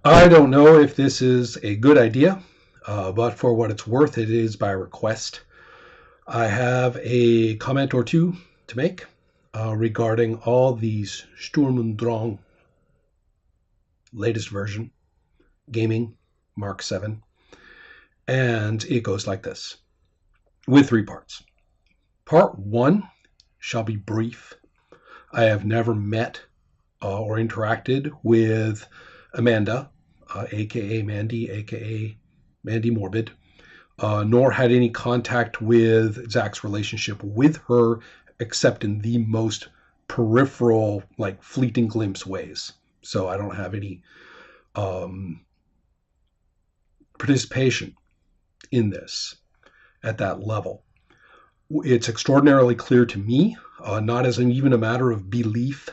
I don't know if this is a good idea, but for what it's worth, it is by request. I have a comment or two to make regarding all these Sturm und Drang latest version gaming Mark 7. And it goes like this, with 3 parts. Part 1 shall be brief. I have never met or interacted with Amanda, aka Mandy, aka Mandy Morbid, nor had any contact with Zak's relationship with her, except in the most peripheral, like fleeting glimpse ways. So I don't have any participation in this at that level. It's extraordinarily clear to me, not as even a matter of belief,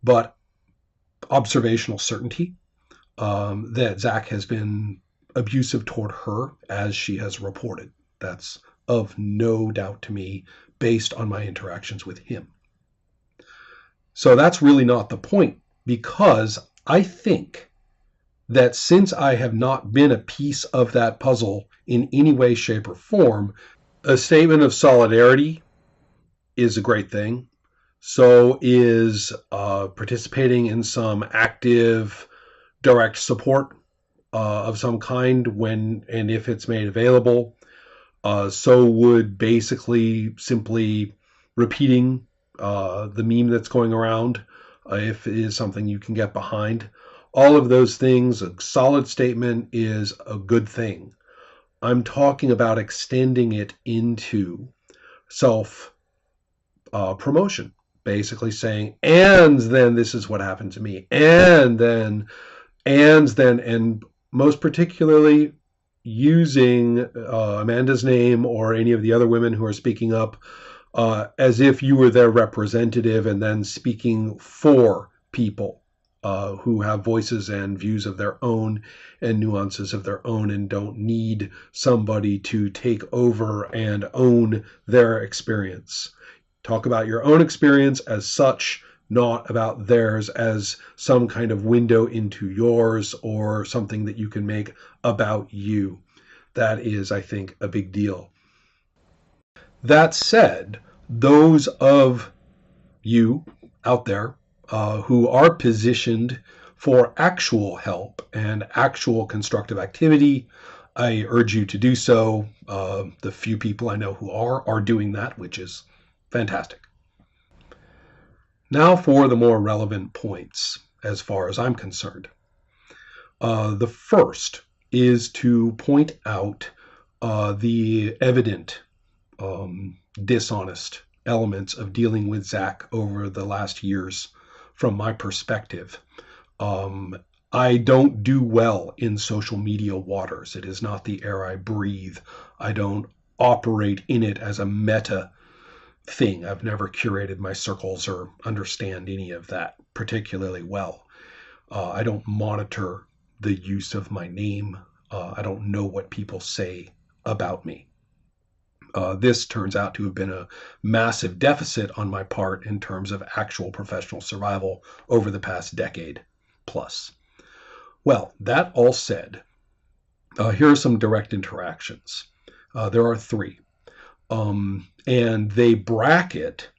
but observational certainty, that Zak has been abusive toward her, as she has reported. That's of no doubt to me, based on my interactions with him. So that's really not the point, because I think that since I have not been a piece of that puzzle in any way, shape, or form, a statement of solidarity is a great thing. So is participating in some active, direct support of some kind when and if it's made available. So would basically simply repeating the meme that's going around, if it is something you can get behind. All of those things, a solid statement is a good thing. I'm talking about extending it into self promotion, basically saying, and then this is what happened to me, and then, and most particularly using Amanda's name or any of the other women who are speaking up as if you were their representative, and then speaking for people who have voices and views of their own and nuances of their own and don't need somebody to take over and own their experience. Talk about your own experience as such, not about theirs as some kind of window into yours or something that you can make about you. That is, I think, a big deal. That said, those of you out there who are positioned for actual help and actual constructive activity, I urge you to do so. The few people I know who are doing that, which is fantastic. Now for the more relevant points, as far as I'm concerned. The first is to point out the evident dishonest elements of dealing with Zak over the last years from my perspective. I don't do well in social media waters. It is not the air I breathe. I don't operate in it as a meta thing. I've never curated my circles or understand any of that particularly well. I don't monitor the use of my name. I don't know what people say about me. This turns out to have been a massive deficit on my part in terms of actual professional survival over the past decade plus. Well, that all said, here are some direct interactions. There are 3. And they bracket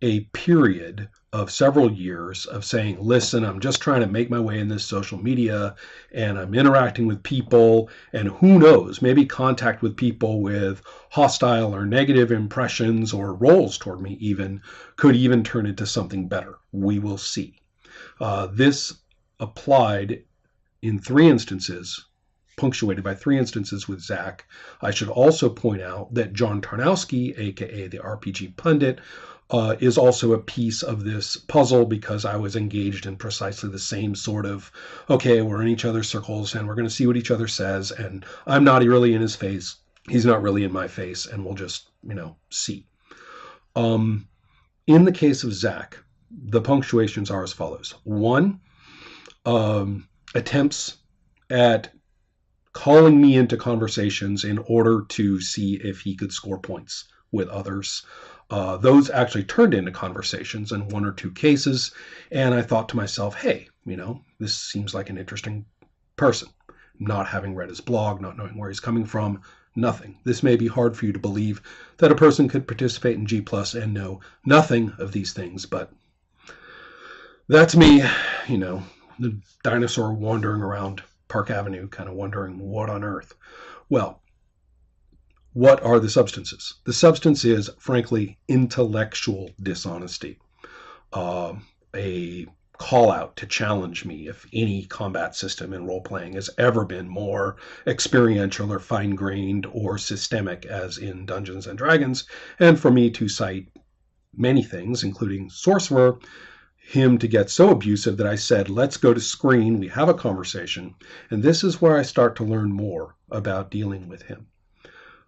a period of several years of saying, listen, I'm just trying to make my way in this social media and I'm interacting with people, and who knows, maybe contact with people with hostile or negative impressions or roles toward me even could even turn into something better. We will see. This applied in 3 instances, punctuated by 3 instances with Zak. I should also point out that John Tarnowski, aka the RPG Pundit, is also a piece of this puzzle, because I was engaged in precisely the same sort of, okay, we're in each other's circles and we're going to see what each other says, and I'm not really in his face, he's not really in my face, and we'll just, see. In the case of Zak, the punctuations are as follows. 1, attempts at calling me into conversations in order to see if he could score points with others. Those actually turned into conversations in one or two cases. And I thought to myself, hey, this seems like an interesting person. Not having read his blog, not knowing where he's coming from, nothing. This may be hard for you to believe that a person could participate in G+ and know nothing of these things, but that's me, the dinosaur wandering around Park Avenue, kind of wondering what on earth. Well, what are the substances? The substance is, frankly, intellectual dishonesty. A call out to challenge me if any combat system in role-playing has ever been more experiential or fine-grained or systemic as in Dungeons & Dragons, and for me to cite many things, including Sorcerer, him to get so abusive that I said, let's go to screen, we have a conversation, and this is where I start to learn more about dealing with him.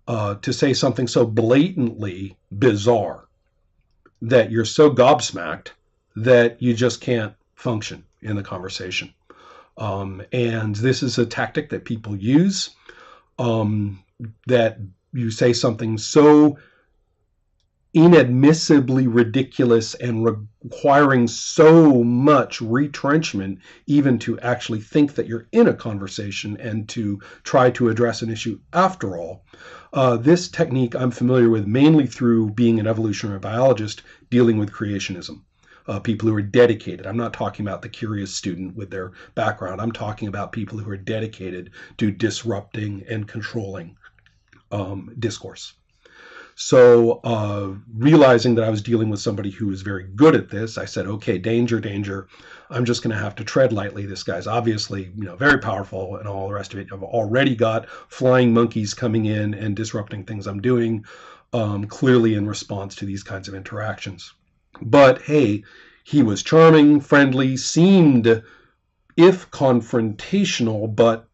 To say something so blatantly bizarre that you're so gobsmacked that you just can't function in the conversation. And this is a tactic that people use, that you say something so inadmissibly ridiculous and requiring so much retrenchment even to actually think that you're in a conversation and to try to address an issue after all. This technique I'm familiar with mainly through being an evolutionary biologist dealing with creationism. People who are dedicated. I'm not talking about the curious student with their background. I'm talking about people who are dedicated to disrupting and controlling discourse. So realizing that I was dealing with somebody who was very good at this, I said, okay, danger, danger. I'm just going to have to tread lightly. This guy's obviously, very powerful and all the rest of it. I've already got flying monkeys coming in and disrupting things I'm doing, clearly in response to these kinds of interactions. But hey, he was charming, friendly, seemed, if confrontational, but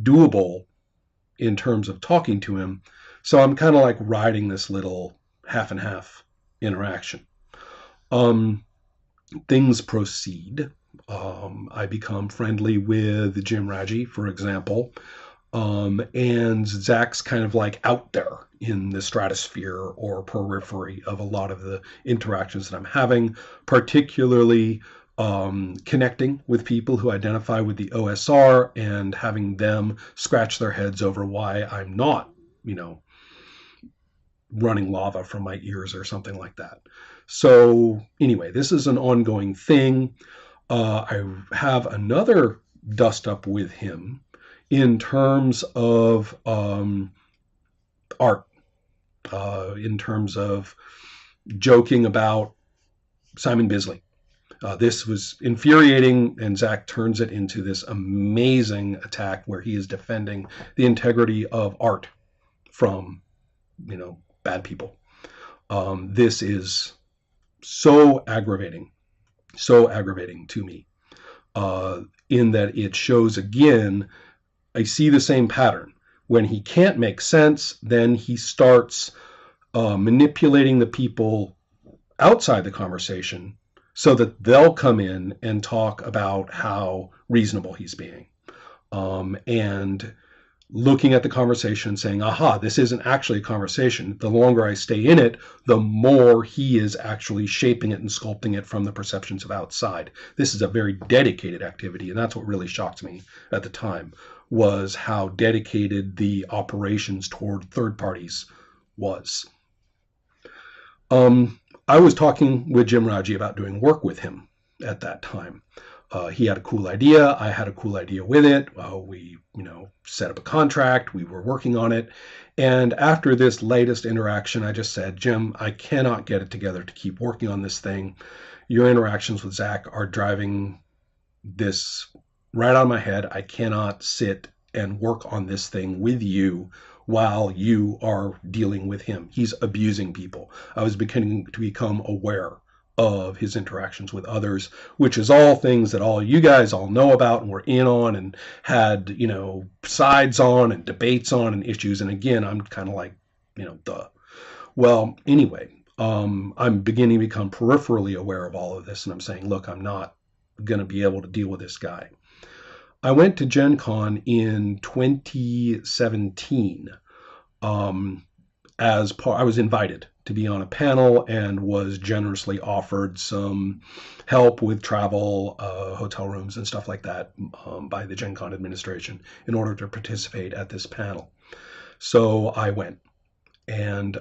doable in terms of talking to him. So I'm kind of like riding this little half and half interaction. Things proceed. I become friendly with Jim Raji, for example. And Zak's kind of like out there in the stratosphere or periphery of a lot of the interactions that I'm having, particularly connecting with people who identify with the OSR and having them scratch their heads over why I'm not, running lava from my ears or something like that. So anyway, this is an ongoing thing. I have another dust up with him in terms of art, in terms of joking about Simon Bisley. This was infuriating, and Zak turns it into this amazing attack where he is defending the integrity of art from, bad people. This is so aggravating to me, in that it shows again, I see the same pattern. When he can't make sense, then he starts manipulating the people outside the conversation so that they'll come in and talk about how reasonable he's being. And looking at the conversation and saying, aha, this isn't actually a conversation. The longer I stay in it, the more he is actually shaping it and sculpting it from the perceptions of outside. This is a very dedicated activity, and that's what really shocked me at the time, was how dedicated the operations toward third parties was. I was talking with Jim Raji about doing work with him at that time. He had a cool idea. I had a cool idea with it. We, set up a contract. We were working on it. And after this latest interaction, I just said, Jim, I cannot get it together to keep working on this thing. Your interactions with Zak are driving this right out of my head. I cannot sit and work on this thing with you while you are dealing with him. He's abusing people. I was beginning to become aware of his interactions with others, which is all things that all you guys all know about and were in on and had, sides on and debates on and issues. And again, I'm kind of like, duh. Well, anyway, I'm beginning to become peripherally aware of all of this. And I'm saying, look, I'm not going to be able to deal with this guy. I went to Gen Con in 2017. I was invited to be on a panel and was generously offered some help with travel, hotel rooms and stuff like that by the Gen Con administration in order to participate at this panel. So I went, and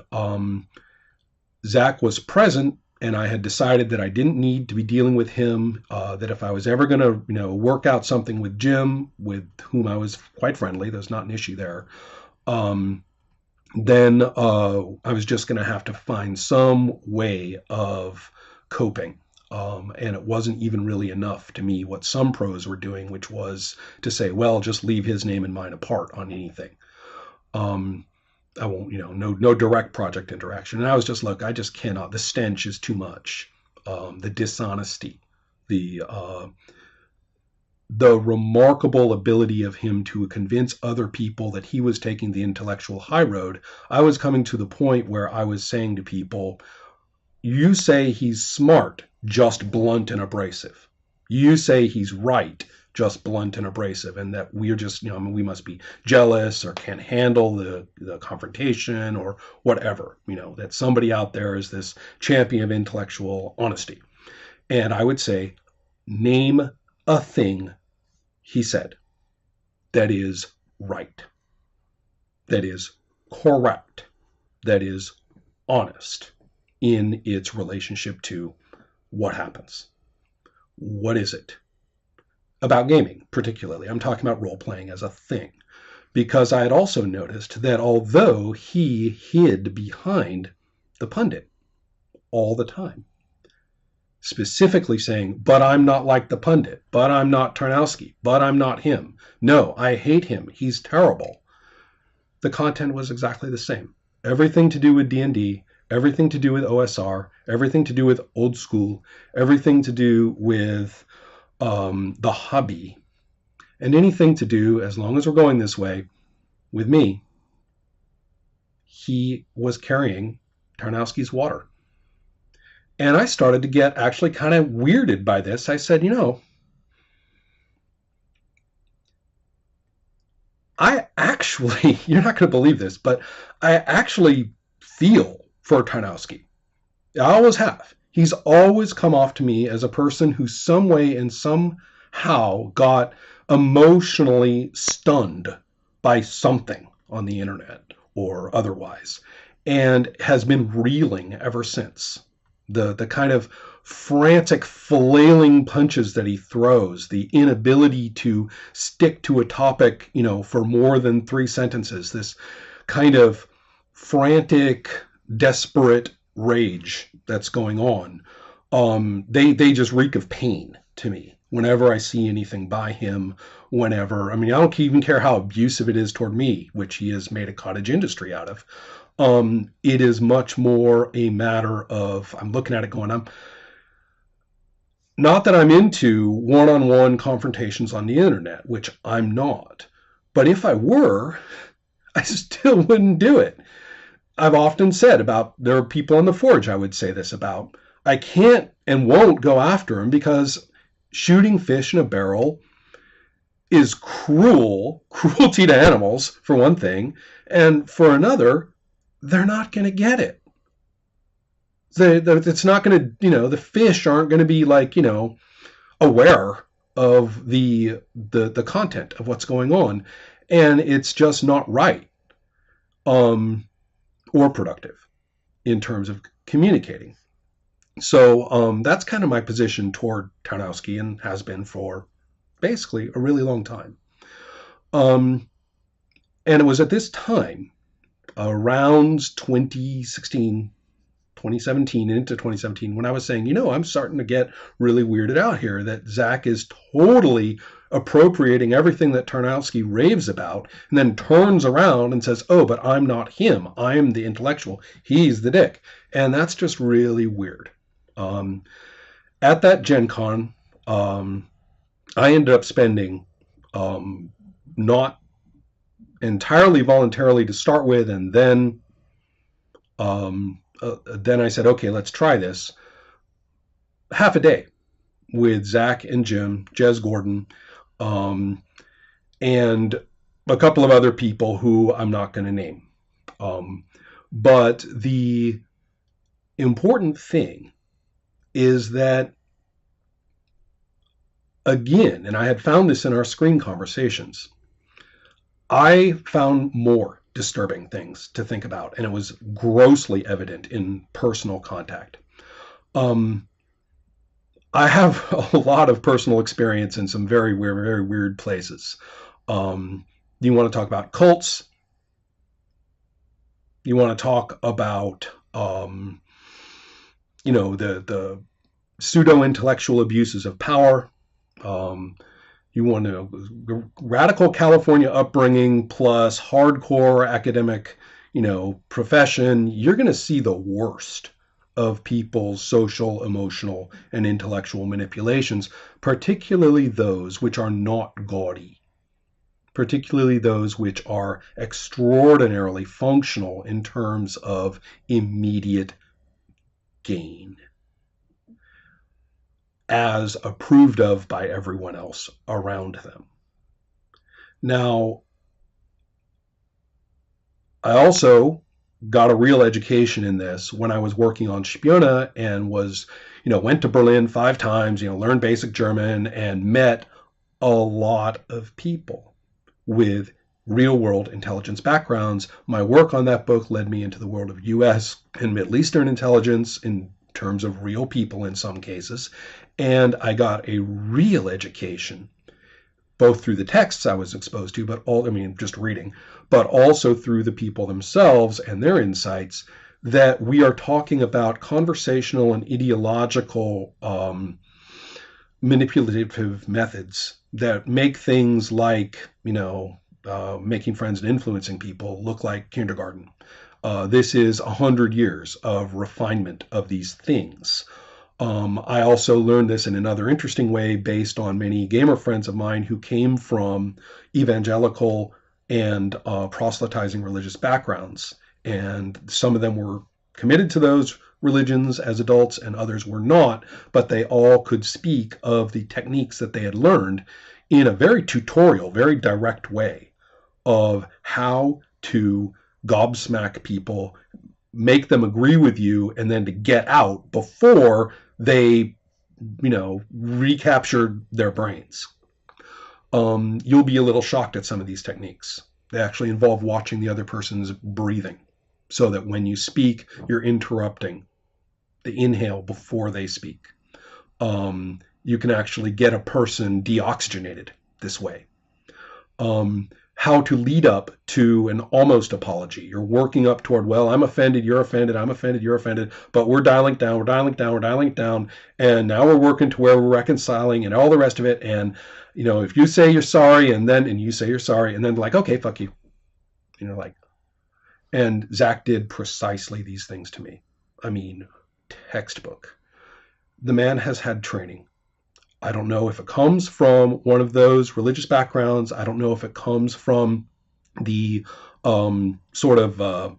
Zak was present, and I had decided that I didn't need to be dealing with him, that if I was ever going to, work out something with Jim, with whom I was quite friendly, there's not an issue there, then I was just going to have to find some way of coping. And it wasn't even really enough to me what some pros were doing, which was to say, well, just leave his name and mine apart on anything. I won't, no direct project interaction. And I was just, look, I just cannot. The stench is too much. The dishonesty, the remarkable ability of him to convince other people that he was taking the intellectual high road. I was coming to the point where I was saying to people, you say he's smart, just blunt and abrasive. You say he's right, just blunt and abrasive, and that we're just, we must be jealous or can't handle the confrontation or whatever, that somebody out there is this champion of intellectual honesty. And I would say, name a thing he said that is right, that is correct, that is honest in its relationship to what happens. What is it? About gaming, particularly. I'm talking about role-playing as a thing. Because I had also noticed that although he hid behind the pundit all the time, specifically saying, but I'm not like the pundit, but I'm not Tarnowski, but I'm not him. No, I hate him. He's terrible. The content was exactly the same. Everything to do with D&D, everything to do with OSR, everything to do with old school, everything to do with the hobby, and anything to do, as long as we're going this way, with me. He was carrying Tarnowski's water. And I started to get actually kind of weirded by this. I said, I actually, you're not going to believe this, but I actually feel for Tarnowski. I always have. He's always come off to me as a person who some way and somehow got emotionally stunned by something on the internet or otherwise, and has been reeling ever since. The kind of frantic flailing punches that he throws, the inability to stick to a topic, for more than 3 sentences, this kind of frantic, desperate rage that's going on. They just reek of pain to me whenever I see anything by him, whenever. I don't even care how abusive it is toward me, which he has made a cottage industry out of. It is much more a matter of, I'm looking at it going, not that I'm into one-on-one confrontations on the internet, which I'm not. But if I were, I still wouldn't do it. I've often said there are people on the forge I would say this about. I can't and won't go after him because shooting fish in a barrel is cruelty to animals, for one thing, and for another, they're not going to get it. It's not going to, the fish aren't going to be aware of the content of what's going on, and it's just not right. Or productive in terms of communicating. So that's kind of my position toward Tarnowski, and has been for basically a really long time. And it was at this time, around 2017 into 2017, when I was saying, I'm starting to get really weirded out here that Zak is totally appropriating everything that Tarnowski raves about, and then turns around and says, oh, but I'm not him. I'm the intellectual. He's the dick. And that's just really weird. At that Gen Con, I ended up spending, not entirely voluntarily to start with, and then I said, okay, let's try this. Half a day with Zak and Jim, Jez Gordon, and a couple of other people who I'm not going to name. But the important thing is that, again, and I had found this in our screen conversations, I found more disturbing things to think about, and it was grossly evident in personal contact. Um, I have a lot of personal experience in some very weird places. You want to talk about cults? You want to talk about, the pseudo intellectual abuses of power? Um, you want to radical California upbringing plus hardcore academic, profession. You're going to see the worst of people's social, emotional, and intellectual manipulations, particularly those which are not gaudy, particularly those which are extraordinarily functional in terms of immediate gain, as approved of by everyone else around them. Now, I also got a real education in this when I was working on Spione and went to Berlin 5 times, learned basic German and met a lot of people with real world intelligence backgrounds. My work on that book led me into the world of US and Middle Eastern intelligence in terms of real people in some cases. And I got a real education both through the texts I was exposed to, just reading, but also through the people themselves and their insights, that we are talking about conversational and ideological manipulative methods that make things like, making friends and influencing people look like kindergarten. This is 100 years of refinement of these things. I also learned this in another interesting way based on many gamer friends of mine who came from evangelical and proselytizing religious backgrounds. And some of them were committed to those religions as adults and others were not, but they all could speak of the techniques that they had learned in a very tutorial, very direct way of how to gobsmack people, make them agree with you, and then to get out before they, recaptured their brains. You'll be a little shocked at some of these techniques. They actually involve watching the other person's breathing so that when you speak, you're interrupting the inhale before they speak. You can actually get a person deoxygenated this way. How to lead up to an almost apology. You're working up toward, well, I'm offended, you're offended, I'm offended, you're offended, but we're dialing down, and now we're working to where we're reconciling and all the rest of it. And, if you say you're sorry and you say you're sorry, and then like, okay, fuck you. And Zak did precisely these things to me. I mean, textbook. The man has had training. I don't know if it comes from one of those religious backgrounds. I don't know if it comes from the sort of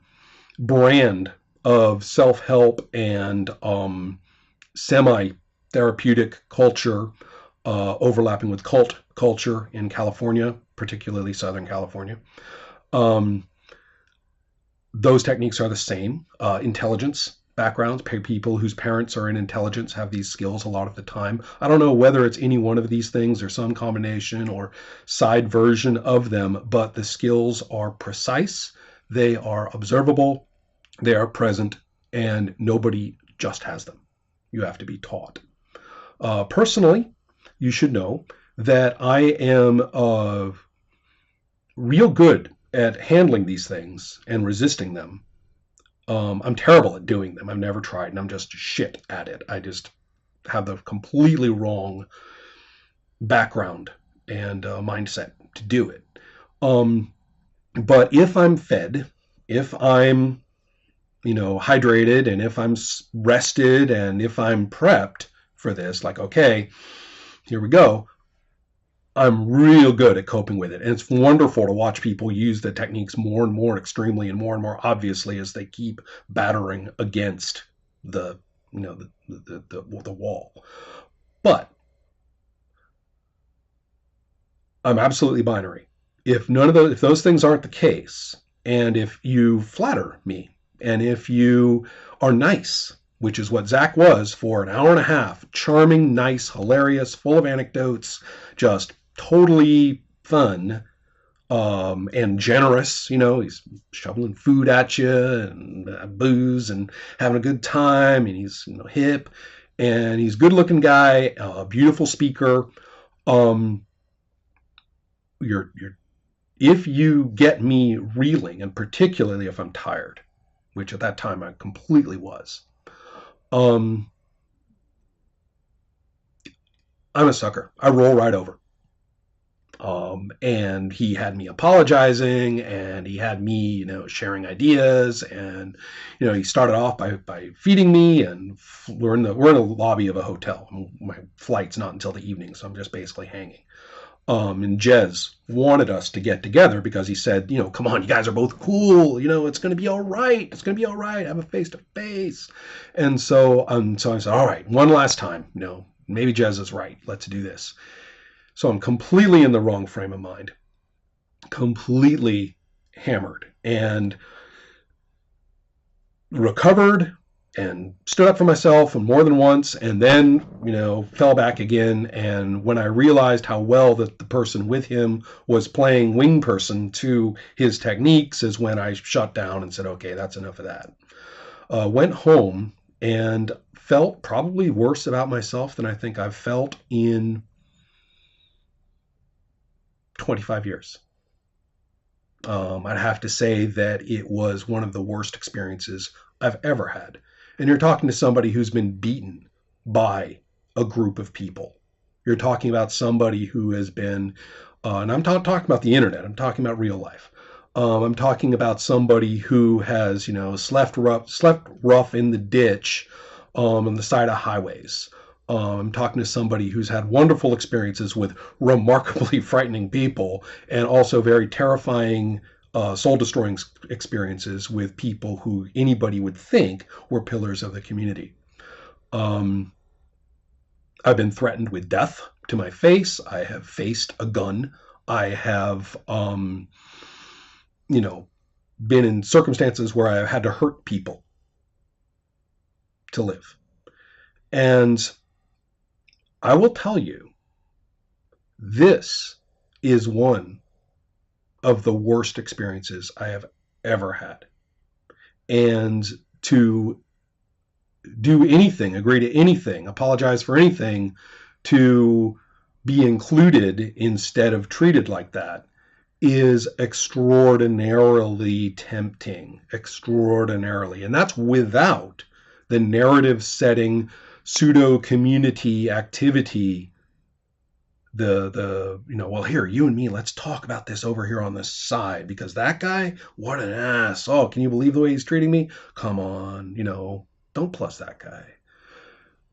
brand of self-help and semi-therapeutic culture overlapping with cult culture in California, particularly Southern California. Those techniques are the same. Intelligence backgrounds, people whose parents are in intelligence have these skills a lot of the time. I don't know whether it's any one of these things or some combination or side version of them, but the skills are precise, they are observable, they are present, and nobody just has them. You have to be taught. Personally, you should know that I am real good at handling these things and resisting them. I'm terrible at doing them. I've never tried, and I'm just shit at it. I just have the completely wrong background and mindset to do it. But if I'm fed, if I'm, hydrated, and if I'm rested, and if I'm prepped for this, like, okay, here we go, I'm real good at coping with it. And it's wonderful to watch people use the techniques more and more extremely and more obviously as they keep battering against the wall. But I'm absolutely binary. If those things aren't the case, and if you flatter me And if you are nice, which is what Zak was for an hour and a half, charming, nice, hilarious, full of anecdotes, just totally fun, and generous. He's shoveling food at you and booze and having a good time, and he's hip, and he's a good-looking guy, a beautiful speaker. You're if you get me reeling, and particularly if I'm tired, which at that time I completely was, I'm a sucker. I roll right over. And he had me apologizing, and he had me, sharing ideas, and he started off by feeding me, and we're in the lobby of a hotel. My flight's not until the evening, so I'm just basically hanging. And Jez wanted us to get together because he said, come on, you guys are both cool. It's going to be all right. It's going to be all right. Have a face to face. And so I said, all right, one last time, maybe Jez is right. Let's do this. So I'm completely in the wrong frame of mind, completely hammered, and recovered and stood up for myself and more than once, and then, fell back again. And when I realized how well that the person with him was playing wing person to his techniques is when I shut down and said, okay, that's enough of that. Went home and felt probably worse about myself than I think I've felt in 25 years. I'd have to say that it was one of the worst experiences I've ever had. And you're talking to somebody who's been beaten by a group of people. You're talking about somebody who has been, and I'm talking about the internet, I'm talking about real life. I'm talking about somebody who has, slept rough in the ditch on the side of highways. I'm talking to somebody who's had wonderful experiences with remarkably frightening people, and also very terrifying, soul-destroying experiences with people who anybody would think were pillars of the community. I've been threatened with death to my face. I have faced a gun. I have, been in circumstances where I had to hurt people to live. And I will tell you, this is one of the worst experiences I have ever had. And to do anything, agree to anything, apologize for anything, to be included instead of treated like that is extraordinarily tempting, extraordinarily. And that's without the narrative setting, pseudo community activity, well, here, you and me, let's talk about this over here on this side, because that guy, what an ass. Oh, can you believe the way he's treating me? Come on, don't plus that guy.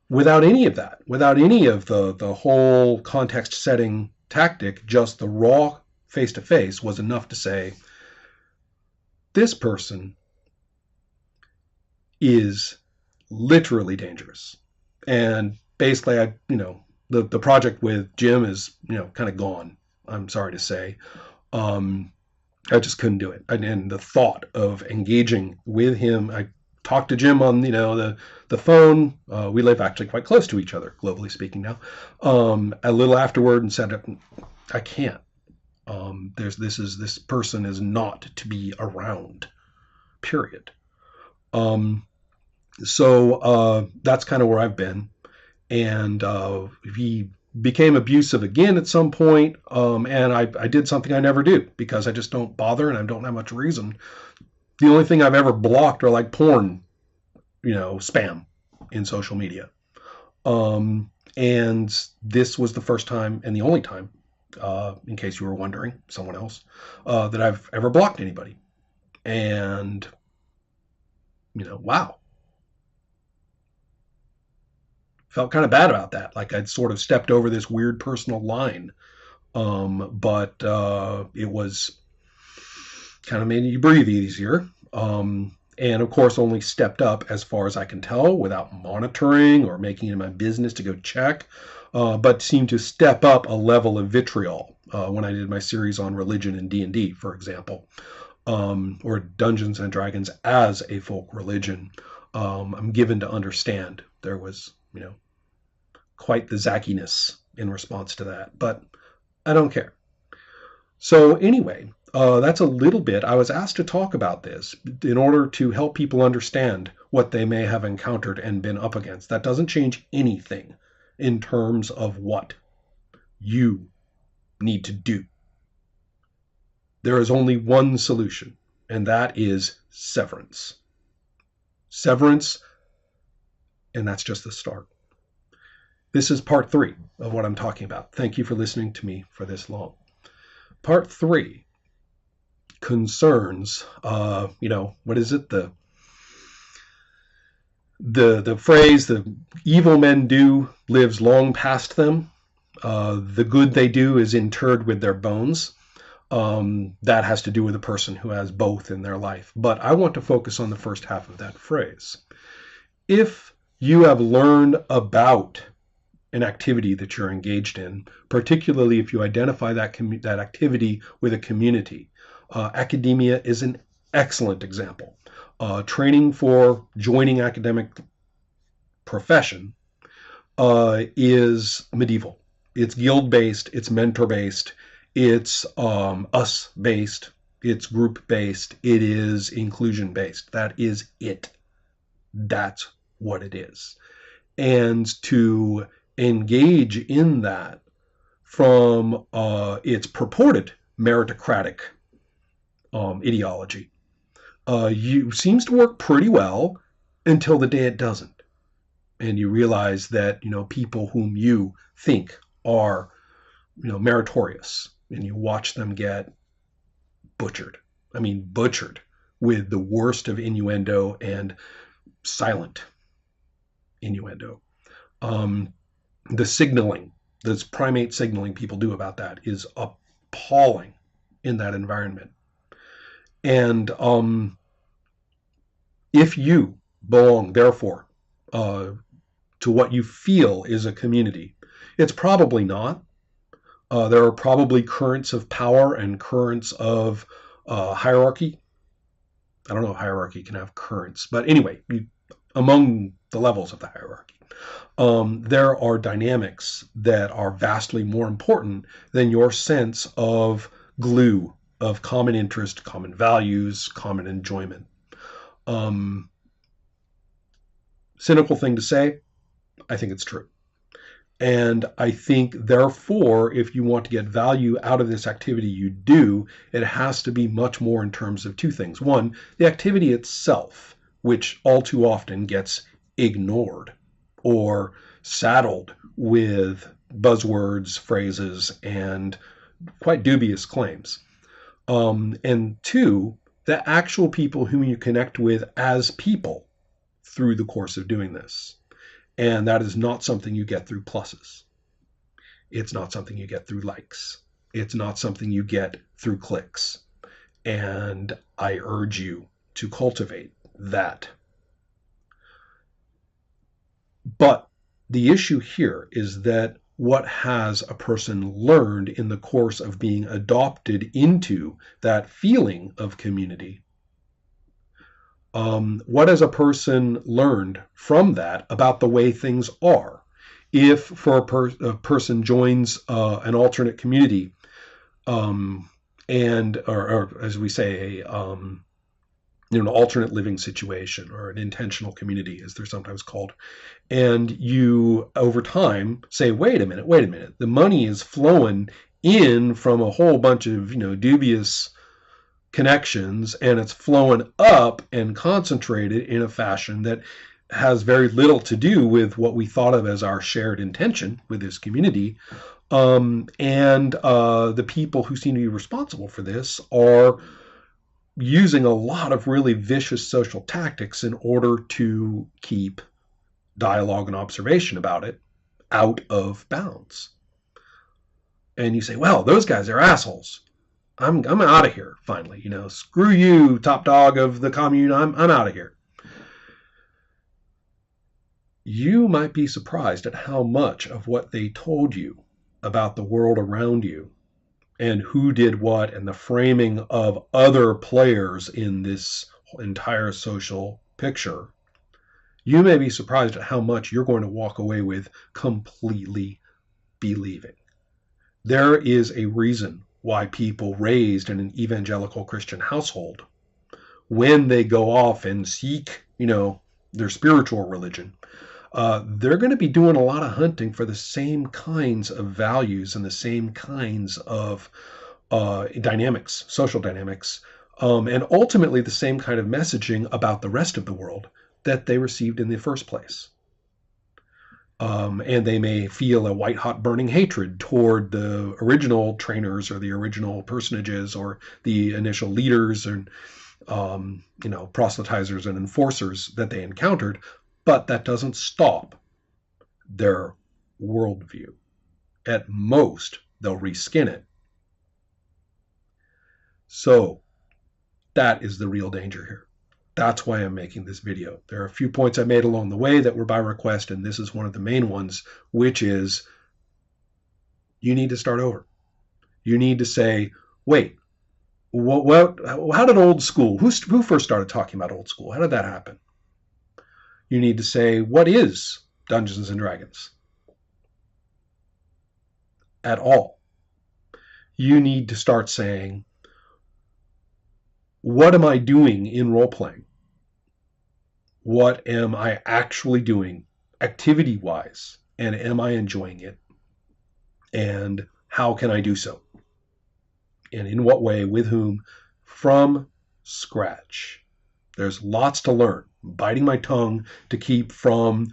Without any of that, without any of the whole context setting tactic, just the raw face to face was enough to say, this person is literally dangerous. And basically, the project with Jim is, kind of gone, I'm sorry to say. I just couldn't do it. And the thought of engaging with him, I talked to Jim on, the phone. We live actually quite close to each other, globally speaking now. A little afterward, and said, I can't. This person is not to be around, period. So that's kind of where I've been. And he became abusive again at some point, and I did something I never do, because I just don't bother, and I don't have much reason. The only thing I've ever blocked are like porn, spam in social media. And this was the first time and the only time, in case you were wondering, someone else, that I've ever blocked anybody. And, wow. Felt kind of bad about that. Like I'd sort of stepped over this weird personal line. But it was kind of made you breathe easier. And of course, only stepped up as far as I can tell without monitoring or making it my business to go check, but seemed to step up a level of vitriol when I did my series on religion and D&D, for example. or Dungeons and Dragons as a folk religion, I'm given to understand there was, quite the zackiness in response to that, but I don't care. So anyway, that's a little bit. I was asked to talk about this in order to help people understand what they may have encountered and been up against. That doesn't change anything in terms of what you need to do. There is only one solution, and that is severance. Severance, and that's just the start. This is part 3 of what I'm talking about. Thank you for listening to me for this long. Part 3 concerns, what is it? The phrase, the evil men do lives long past them. The good they do is interred with their bones. That has to do with a person who has both in their life. But I want to focus on the first half of that phrase. If you have learned about an activity that you're engaged in, particularly if you identify that activity with a community, academia is an excellent example. Training for joining academic profession is medieval. It's guild-based, it's mentor-based, it's us-based, it's group-based, it is inclusion-based. That is it. That's what it is. And to engage in that from its purported meritocratic ideology seems to work pretty well until the day it doesn't. And you realize that, people whom you think are, meritorious, and you watch them get butchered. I mean, butchered with the worst of innuendo and silent innuendo. The signaling, this primate signaling people do about that is appalling in that environment. And if you belong, therefore, to what you feel is a community, it's probably not. There are probably currents of power and currents of hierarchy. I don't know if hierarchy can have currents, but anyway, among the levels of the hierarchy, there are dynamics that are vastly more important than your sense of glue, of common interest, common values, common enjoyment. Cynical thing to say, I think it's true. And I think, therefore, if you want to get value out of this activity you do, it has to be much more in terms of two things. One, the activity itself, which all too often gets ignored or saddled with buzzwords, phrases, and quite dubious claims. And two, the actual people whom you connect with as people through the course of doing this. And that is not something you get through pluses. It's not something you get through likes. It's not something you get through clicks. And I urge you to cultivate that. But the issue here is that what has a person learned in the course of being adopted into that feeling of community? What has a person learned from that about the way things are? If for a person joins an alternate community, or as we say, an alternate living situation, or an intentional community, as they're sometimes called, and you over time say, wait a minute, the money is flowing in from a whole bunch of dubious connections, and it's flowing up and concentrated in a fashion that has very little to do with what we thought of as our shared intention with this community. And the people who seem to be responsible for this are using a lot of really vicious social tactics in order to keep dialogue and observation about it out of bounds. And you say, well, those guys are assholes. I'm out of here, finally. Screw you, top dog of the commune. I'm out of here. You might be surprised at how much of what they told you about the world around you and who did what and the framing of other players in this entire social picture, you may be surprised at how much you're going to walk away with completely believing. There is a reason why people raised in an evangelical Christian household, when they go off and seek, their spiritual religion, they're going to be doing a lot of hunting for the same kinds of values and the same kinds of dynamics, social dynamics, and ultimately the same kind of messaging about the rest of the world that they received in the first place. And they may feel a white-hot burning hatred toward the original trainers or the original personages or the initial leaders and, proselytizers and enforcers that they encountered, but that doesn't stop their worldview. At most, they'll reskin it. So that is the real danger here. That's why I'm making this video. There are a few points I made along the way that were by request, and this is one of the main ones, which is you need to start over. You need to say, wait, how did old school, who first started talking about old school? How did that happen? You need to say, what is Dungeons and Dragons at all? You need to start saying, what am I doing in role-playing? What am I actually doing activity-wise? And am I enjoying it? And how can I do so? And in what way, with whom? From scratch. There's lots to learn. I'm biting my tongue to keep from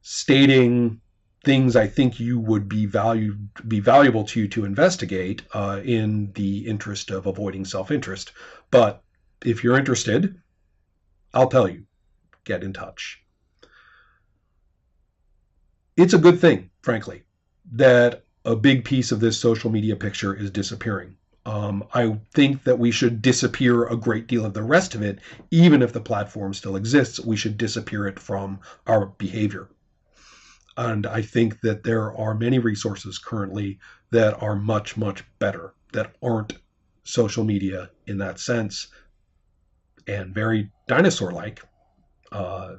stating things I think you would be valuable to you to investigate in the interest of avoiding self-interest. But if you're interested, I'll tell you. Get in touch. It's a good thing, frankly, that a big piece of this social media picture is disappearing. I think that we should disappear a great deal of the rest of it. Even if the platform still exists, we should disappear it from our behavior. And I think that there are many resources currently that are much, much better, that aren't social media in that sense, and very dinosaur-like in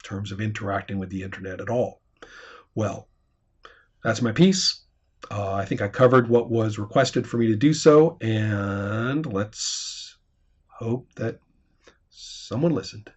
terms of interacting with the internet at all. Well, that's my piece. I think I covered what was requested for me to do so, and let's hope that someone listened.